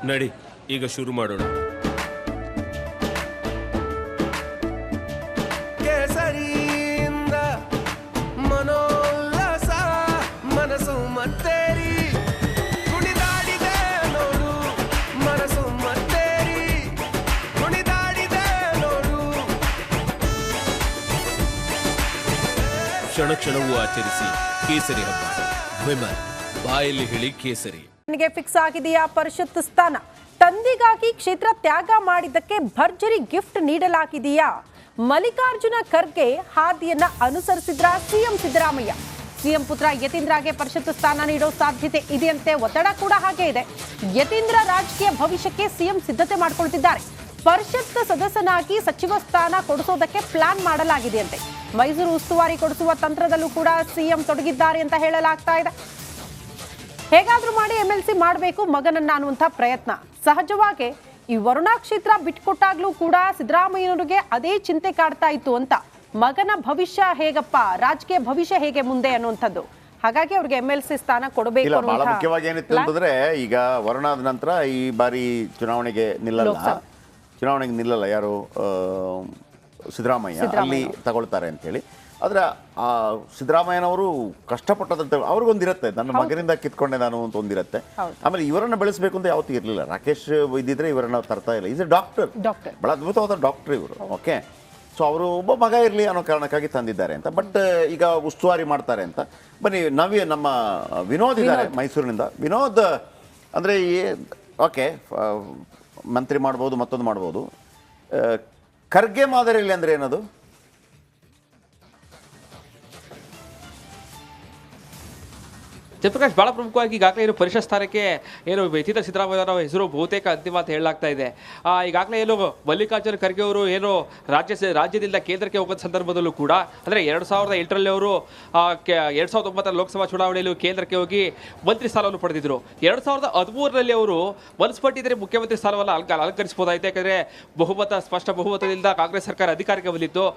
ನಡಿ ಈಗ ಶುರು ಮಾಡೋಣ. ಕೇಸರಿಯಿಂದ ಮನೋಲ್ಲಾಸ ಮನಸ್ಸು ಮತ್ತೇರಿ ಕುಣಿದಾಡಿದೆ ನೋಡು, ಮನಸ್ಸು ಮತ್ತೇರಿ ಕುಣಿದಾಡಿದೆ ನೋಡು. ಕ್ಷಣ ಕ್ಷಣವೂ ಆಚರಿಸಿ ಕೇಸರಿ ಹಬ್ಬ. ವಿಮಲ್ ಬಾಯಲ್ಲಿ ಹೇಳಿ ಕೇಸರಿ. ನನಗೆ ಫಿಕ್ಸ್ ಆಗಿದೆಯಾ ಪರಿಷತ್ ಸ್ಥಾನ? ತಂದೆಗಾಗಿ ಕ್ಷೇತ್ರ ತ್ಯಾಗ ಮಾಡಿದ್ದಕ್ಕೆ ಭರ್ಜರಿ ಗಿಫ್ಟ್ ನೀಡಲಾಗಿದೆಯಾ? ಮಲ್ಲಿಕಾರ್ಜುನ ಖರ್ಗೆ ಹಾದಿಯನ್ನ ಅನುಸರಿಸಿದ್ರ ಸಿಎಂ ಸಿದ್ದರಾಮಯ್ಯ? ಸಿಎಂ ಪುತ್ರ ಯತೀಂದ್ರಗೆ ಪರಿಷತ್ ಸ್ಥಾನ ನೀಡೋ ಸಾಧ್ಯತೆ ಇದೆಯಂತೆ. ಒತ್ತಡ ಕೂಡ ಹಾಗೆ ಇದೆ. ಯತೀಂದ್ರ ರಾಜಕೀಯ ಭವಿಷ್ಯಕ್ಕೆ ಸಿಎಂ ಸಿದ್ಧತೆ ಮಾಡಿಕೊಳ್ತಿದ್ದಾರೆ. ಪರಿಷತ್ ಸದಸ್ಯನಾಗಿ ಸಚಿವ ಸ್ಥಾನ ಕೊಡಿಸೋದಕ್ಕೆ ಪ್ಲಾನ್ ಮಾಡಲಾಗಿದೆಯಂತೆ. ಮೈಸೂರು ಉಸ್ತುವಾರಿ ಕೊಡಿಸುವ ತಂತ್ರದಲ್ಲೂ ಕೂಡ ಸಿಎಂ ತೊಡಗಿದ್ದಾರೆ ಅಂತ ಹೇಳಲಾಗ್ತಾ ಇದೆ. ಹೇಗಾದ್ರೂ ಮಾಡಿ MLC ಮಾಡಬೇಕು ಮಗನನ್ನ ಅನ್ನುವಂಥ ಪ್ರಯತ್ನ. ಸಹಜವಾಗಿ ಈ ವರುಣಾ ಕ್ಷೇತ್ರ ಬಿಟ್ಕೊಟ್ಟಾಗ್ಲೂ ಕೂಡ ಸಿದ್ದರಾಮಯ್ಯನವರಿಗೆ ಅದೇ ಚಿಂತೆ ಕಾಡ್ತಾ ಇತ್ತು ಅಂತ. ಮಗನ ಭವಿಷ್ಯ ಹೇಗಪ್ಪ, ರಾಜಕೀಯ ಭವಿಷ್ಯ ಹೇಗೆ ಮುಂದೆ ಅನ್ನುವಂಥದ್ದು. ಹಾಗಾಗಿ ಅವ್ರಿಗೆ MLC ಸ್ಥಾನ ಕೊಡಬೇಕು. ಬಹಳ ಮುಖ್ಯವಾಗಿ ಏನಿತ್ತು ಅಂತಂದ್ರೆ, ಈಗ ವರುಣಾದ ನಂತರ ಈ ಬಾರಿ ಚುನಾವಣೆಗೆ ನಿಲ್ಲಲ್ಲ ಯಾರು, ಸಿದ್ದರಾಮಯ್ಯ ಅಲ್ಲಿ ತಗೊಳ್ತಾರೆ ಅಂತೇಳಿ. ಆದರೆ ಸಿದ್ದರಾಮಯ್ಯನವರು ಕಷ್ಟಪಟ್ಟದಂತೆ ಅವ್ರಿಗೊಂದಿರುತ್ತೆ, ನನ್ನ ಮಗನಿಂದ ಕಿತ್ಕೊಂಡೆ ನಾನು ಅಂತ ಒಂದಿರುತ್ತೆ. ಆಮೇಲೆ ಇವರನ್ನ ಬೆಳೆಸಬೇಕು ಅಂತ ಯಾವತ್ತೂ ಇರಲಿಲ್ಲ. ರಾಕೇಶ್ ಇದ್ದಿದ್ರೆ ಇವರನ್ನ ತರ್ತಾ ಇಲ್ಲ. ಈಸ್ ಎ ಡಾಕ್ಟರ್, ಬಹಳ ಅದ್ಭುತವಾದ ಡಾಕ್ಟರ್ ಇವರು. ಓಕೆ, ಸೊ ಅವರು ಒಬ್ಬ ಮಗ ಇರಲಿ ಅನ್ನೋ ಕಾರಣಕ್ಕಾಗಿ ತಂದಿದ್ದಾರೆ ಅಂತ. ಬಟ್ ಈಗ ಉಸ್ತುವಾರಿ ಮಾಡ್ತಾರೆ ಅಂತ. ಬನ್ನಿ, ನಮ್ಮ ವಿನೋದ್ ಇದ್ದಾರೆ ಮೈಸೂರಿನಿಂದ. ವಿನೋದ್ ಅಂದರೆ ಓಕೆ, ಮಂತ್ರಿ ಮಾಡ್ಬೋದು, ಮತ್ತೊಂದು ಮಾಡ್ಬೋದು. ಖರ್ಗೆ ಮಾದರಿಯಲ್ಲಿ ಅಂದರೆ ಏನದು? ಜಯಪ್ರಕಾಶ್, ಭಾಳ ಪ್ರಮುಖವಾಗಿ ಈಗಾಗಲೇ ಏನು ಪರಿಷತ್ ಸ್ಥಾನಕ್ಕೆ ಏನು ಯತೀಂದ್ರ ಸಿದ್ದರಾಮಯ್ಯ ಅವರ ಹೆಸರು ಬಹುತೇಕ ಅಂತಿಮ ಅಂತ ಹೇಳಲಾಗ್ತಾ ಇದೆ. ಈಗಾಗಲೇ ಏನು ಮಲ್ಲಿಕಾರ್ಜುನ ಖರ್ಗೆ ಅವರು ಏನು ರಾಜ್ಯದಿಂದ ಕೇಂದ್ರಕ್ಕೆ ಹೋಗೋದ ಸಂದರ್ಭದಲ್ಲೂ ಕೂಡ, ಅಂದರೆ 2007ರಲ್ಲಿ ಅವರು 2009 ಲೋಕಸಭಾ ಚುನಾವಣೆಯಲ್ಲಿ ಕೇಂದ್ರಕ್ಕೆ ಹೋಗಿ ಮಂತ್ರಿ ಸ್ಥಾನವನ್ನು ಪಡೆದಿದ್ದರು. 2013ರಲ್ಲಿ ಅವರು ಮನಸ್ಪಟ್ಟಿದ್ರೆ ಮುಖ್ಯಮಂತ್ರಿ ಸ್ಥಾನವನ್ನು ಅಲಂಕರಿಸಬಹುದಾಯಿತು. ಯಾಕಂದರೆ ಸ್ಪಷ್ಟ ಬಹುಮತದಿಂದ ಕಾಂಗ್ರೆಸ್ ಸರ್ಕಾರ ಅಧಿಕಾರಕ್ಕೆ ಬಂದಿತ್ತು.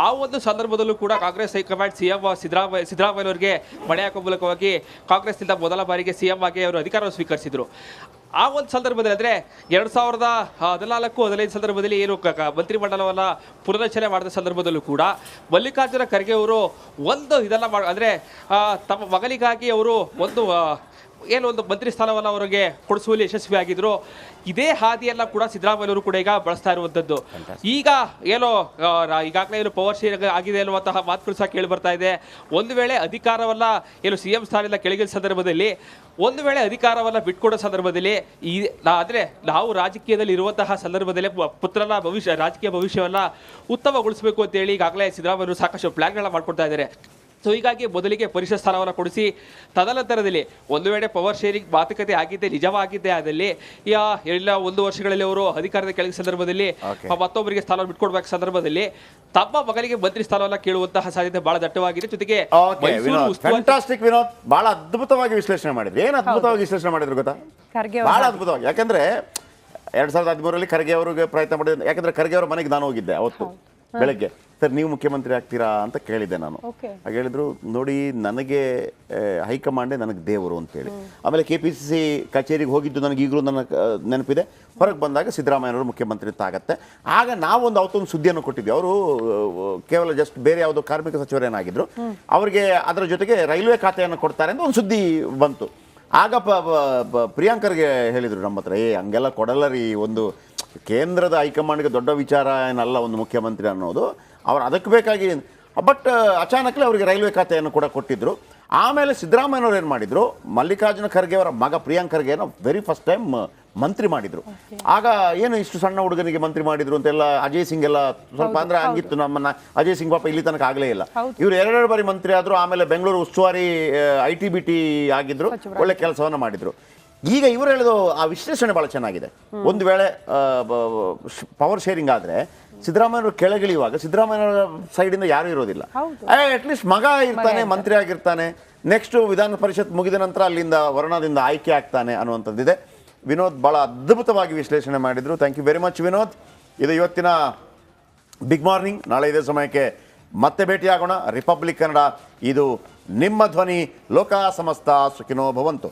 ಆ ಒಂದು ಸಂದರ್ಭದಲ್ಲೂ ಕೂಡ ಕಾಂಗ್ರೆಸ್ ಹೈಕಮಾಂಡ್ ಸಿಎಂ ಸಿದ್ದರಾಮಯ್ಯನವರಿಗೆ ಮಣೆ ಹಾಕುವ ಮೂಲಕವಾಗಿ ಕಾಂಗ್ರೆಸ್ನಿಂದ ಮೊದಲ ಬಾರಿಗೆ ಸಿಎಂ ಆಗಿ ಅವರು ಅಧಿಕಾರವನ್ನು ಸ್ವೀಕರಿಸಿದರು. ಆ ಒಂದು ಸಂದರ್ಭದಲ್ಲಿ ಅಂದರೆ 2014-15 ಸಂದರ್ಭದಲ್ಲಿ ಏನು ಮಂತ್ರಿಮಂಡಲವನ್ನು ಪುನರಚನೆ ಮಾಡಿದ ಸಂದರ್ಭದಲ್ಲೂ ಕೂಡ ಮಲ್ಲಿಕಾರ್ಜುನ ಖರ್ಗೆ ಅವರು ಅಂದರೆ ತಮ್ಮ ಮಗನಿಗಾಗಿ ಅವರು ಒಂದು ಮಂತ್ರಿ ಸ್ಥಾನವನ್ನು ಅವರಿಗೆ ಕೊಡಿಸುವಲ್ಲಿ ಯಶಸ್ವಿಯಾಗಿದ್ದರು. ಇದೇ ಹಾದಿಯೆಲ್ಲ ಕೂಡ ಸಿದ್ದರಾಮಯ್ಯವರು ಕೂಡ ಈಗ ಬಳಸ್ತಾ ಇರುವಂಥದ್ದು. ಈಗ ಈಗಾಗಲೇ ಪವರ್ ಶೇರ್ ಆಗಿದೆ ಅನ್ನುವಂತಹ ಮಾತುಗಳು ಸಹ ಕೇಳಿ ಬರ್ತಾ ಇದೆ. ಒಂದು ವೇಳೆ ಅಧಿಕಾರವನ್ನ ಸಿಎಂ ಸ್ಥಾನದಿಂದ ಕೆಳಗಿನ ಸಂದರ್ಭದಲ್ಲಿ, ಒಂದು ವೇಳೆ ಅಧಿಕಾರವನ್ನ ಬಿಟ್ಕೊಡೋ ಸಂದರ್ಭದಲ್ಲಿ ಅಂದರೆ ನಾವು ರಾಜಕೀಯದಲ್ಲಿ ಇರುವಂತಹ ಸಂದರ್ಭದಲ್ಲಿ ಪುತ್ರನ ರಾಜಕೀಯ ಭವಿಷ್ಯವನ್ನ ಉತ್ತಮಗೊಳಿಸಬೇಕು ಅಂತೇಳಿ ಈಗಾಗಲೇ ಸಿದ್ದರಾಮಯ್ಯವರು ಸಾಕಷ್ಟು ಪ್ಲಾನ್ಗಳನ್ನ ಮಾಡ್ಕೊಡ್ತಾ ಇದ್ದಾರೆ. ಸೊ ಹೀಗಾಗಿ ಮೊದಲಿಗೆ ಪರಿಷತ್ ಸ್ಥಾನವನ್ನು ಕೊಡಿಸಿ, ತದನಂತರದಲ್ಲಿ ಒಂದು ವೇಳೆ ಪವರ್ ಶೇರಿಂಗ್ ಮಾತುಕತೆ ಆಗಿದ್ದೆ ನಿಜವಾಗಿದ್ದೇ ಆದಲ್ಲಿ ಎಲ್ಲ 1 ವರ್ಷಗಳಲ್ಲಿ ಅವರು ಅಧಿಕಾರದ ಕೆಳಗಿನ ಸಂದರ್ಭದಲ್ಲಿ ಮತ್ತೊಬ್ಬರಿಗೆ ಸ್ಥಾನ ಬಿಟ್ಕೊಡ್ಬೇಕು ಸಂದರ್ಭದಲ್ಲಿ ತಮ್ಮ ಮಗನಿಗೆ ಮಂತ್ರಿ ಸ್ಥಾನವನ್ನ ಕೇಳುವಂತಹ ಸಾಧ್ಯತೆ ಬಹಳ ದಟ್ಟವಾಗಿದೆ. ಜೊತೆಗೆ ಫ್ಯಾಂಟಾಸ್ಟಿಕ್ ವಿನೋದ್, ಬಹಳ ಅದ್ಭುತವಾಗಿ ವಿಶ್ಲೇಷಣೆ ಮಾಡಿದ್ರು. ಏನು ಅದ್ಭುತವಾಗಿ ವಿಶ್ಲೇಷಣೆ ಮಾಡಿದ್ರು ಗೊತ್ತಾ? ಬಹಳ ಅದ್ಭುತವಾಗಿ. ಯಾಕಂದ್ರೆ 2013ರಲ್ಲಿ ಖರ್ಗೆ ಅವರಿಗೆ ಪ್ರಯತ್ನ ಮಾಡಿದ್ರು. ಯಾಕಂದ್ರೆ ಖರ್ಗೆ ಅವರ ಮನೆಗೆ ನಾನು ಹೋಗಿದ್ದೆ ಅವತ್ತು ಬೆಳಗ್ಗೆ. ಸರ್, ನೀವು ಮುಖ್ಯಮಂತ್ರಿ ಆಗ್ತೀರಾ ಅಂತ ಕೇಳಿದ್ದೆ ನಾನು. ಹಾಗೆ ಹೇಳಿದ್ರು, ನೋಡಿ ನನಗೆ ಹೈಕಮಾಂಡೇ ನನಗೆ ದೇವರು ಅಂತೇಳಿ. ಆಮೇಲೆ KPCC ಕಚೇರಿಗೆ ಹೋಗಿದ್ದು ನನಗೆ ಈಗಲೂ ನನ್ನ ನೆನಪಿದೆ. ಹೊರಗೆ ಬಂದಾಗ ಸಿದ್ದರಾಮಯ್ಯನವರು ಮುಖ್ಯಮಂತ್ರಿ ಅಂತ ಆಗತ್ತೆ. ಆಗ ನಾವೊಂದು ಅವತ್ತೊಂದು ಸುದ್ದಿಯನ್ನು ಕೊಟ್ಟಿದ್ವಿ. ಅವರು ಕೇವಲ ಜಸ್ಟ್ ಬೇರೆ ಯಾವುದೋ ಕಾರ್ಮಿಕ ಸಚಿವರೇನಾಗಿದ್ರು, ಅವರಿಗೆ ಅದರ ಜೊತೆಗೆ ರೈಲ್ವೆ ಖಾತೆಯನ್ನು ಕೊಡ್ತಾರೆ ಅಂತ ಒಂದು ಸುದ್ದಿ ಬಂತು. ಆಗ ಪ್ರಿಯಾಂಕರ್ಗೆ ಹೇಳಿದರು ನಮ್ಮ ಹತ್ರ, ಹಂಗೆಲ್ಲ ಕೊಡಲ್ಲ ರೀ, ಒಂದು ಕೇಂದ್ರದ ಹೈಕಮಾಂಡ್ಗೆ ದೊಡ್ಡ ವಿಚಾರ ಏನಲ್ಲ ಒಂದು ಮುಖ್ಯಮಂತ್ರಿ ಅನ್ನೋದು, ಅವರು ಅದಕ್ಕೆ ಬೇಕಾಗಿ. ಬಟ್ ಅಚಾನಕ್ಲಿ ಅವರಿಗೆ ರೈಲ್ವೆ ಖಾತೆಯನ್ನು ಕೂಡ ಕೊಟ್ಟಿದ್ದರು. ಆಮೇಲೆ ಸಿದ್ದರಾಮಯ್ಯನವ್ರು ಏನು ಮಾಡಿದರು, ಮಲ್ಲಿಕಾರ್ಜುನ ಖರ್ಗೆ ಅವರ ಮಗ ಪ್ರಿಯಾಂಕ್ ಖರ್ಗೆನ ವೆರಿ ಫಸ್ಟ್ ಟೈಮ್ ಮಂತ್ರಿ ಮಾಡಿದರು. ಆಗ ಏನು ಇಷ್ಟು ಸಣ್ಣ ಹುಡುಗನಿಗೆ ಮಂತ್ರಿ ಮಾಡಿದ್ರು ಅಂತೆಲ್ಲ ಅಜಯ್ ಸಿಂಗ್ ಎಲ್ಲ ಸ್ವಲ್ಪ ಅಂದ್ರೆ ಹಂಗಿತ್ತು. ನಮ್ಮನ್ನ ಅಜಯ್ ಸಿಂಗ್ ಪಾಪ ಇಲ್ಲಿ ತನಕ ಆಗಲೇ ಇಲ್ಲ. ಇವರು 2 ಬಾರಿ ಮಂತ್ರಿ ಆದರು. ಆಮೇಲೆ ಬೆಂಗಳೂರು ಉಸ್ತುವಾರಿ IT-BT ಆಗಿದ್ರು, ಒಳ್ಳೆ ಕೆಲಸವನ್ನು ಮಾಡಿದ್ರು. ಈಗ ಇವರು ಹೇಳಿದ ಆ ವಿಶ್ಲೇಷಣೆ ಬಹಳ ಚೆನ್ನಾಗಿದೆ. ಒಂದು ವೇಳೆ ಪವರ್ ಶೇರಿಂಗ್ ಆದರೆ ಸಿದ್ದರಾಮಯ್ಯವರು ಕೆಳಗಿಳಿಯುವಾಗ ಸಿದ್ದರಾಮಯ್ಯನವರ ಸೈಡಿಂದ ಯಾರೂ ಇರೋದಿಲ್ಲ. ಅಟ್ಲೀಸ್ಟ್ ಮಗ ಇರ್ತಾನೆ, ಮಂತ್ರಿ ಆಗಿರ್ತಾನೆ. ನೆಕ್ಸ್ಟ್ ವಿಧಾನ ಪರಿಷತ್ ಮುಗಿದ ನಂತರ ಅಲ್ಲಿಂದ ವರುಣಾದಿಂದ ಆಯ್ಕೆ ಆಗ್ತಾನೆ ಅನ್ನುವಂಥದ್ದಿದೆ. ವಿನೋದ್ ಬಹಳ ಅದ್ಭುತವಾಗಿ ವಿಶ್ಲೇಷಣೆ ಮಾಡಿದ್ರು. Thank you very much Vinod. ಇದು ಇವತ್ತಿನ ಬಿಗ್ ಮಾರ್ನಿಂಗ್. ನಾಳೆ ಇದೇ ಸಮಯಕ್ಕೆ ಮತ್ತೆ ಭೇಟಿಯಾಗೋಣ. ರಿಪಬ್ಲಿಕ್ ಕನ್ನಡ, ಇದು ನಿಮ್ಮ ಧ್ವನಿ. ಲೋಕ ಸಮಸ್ತ ಸುಖಿನೋ ಭವಂತು.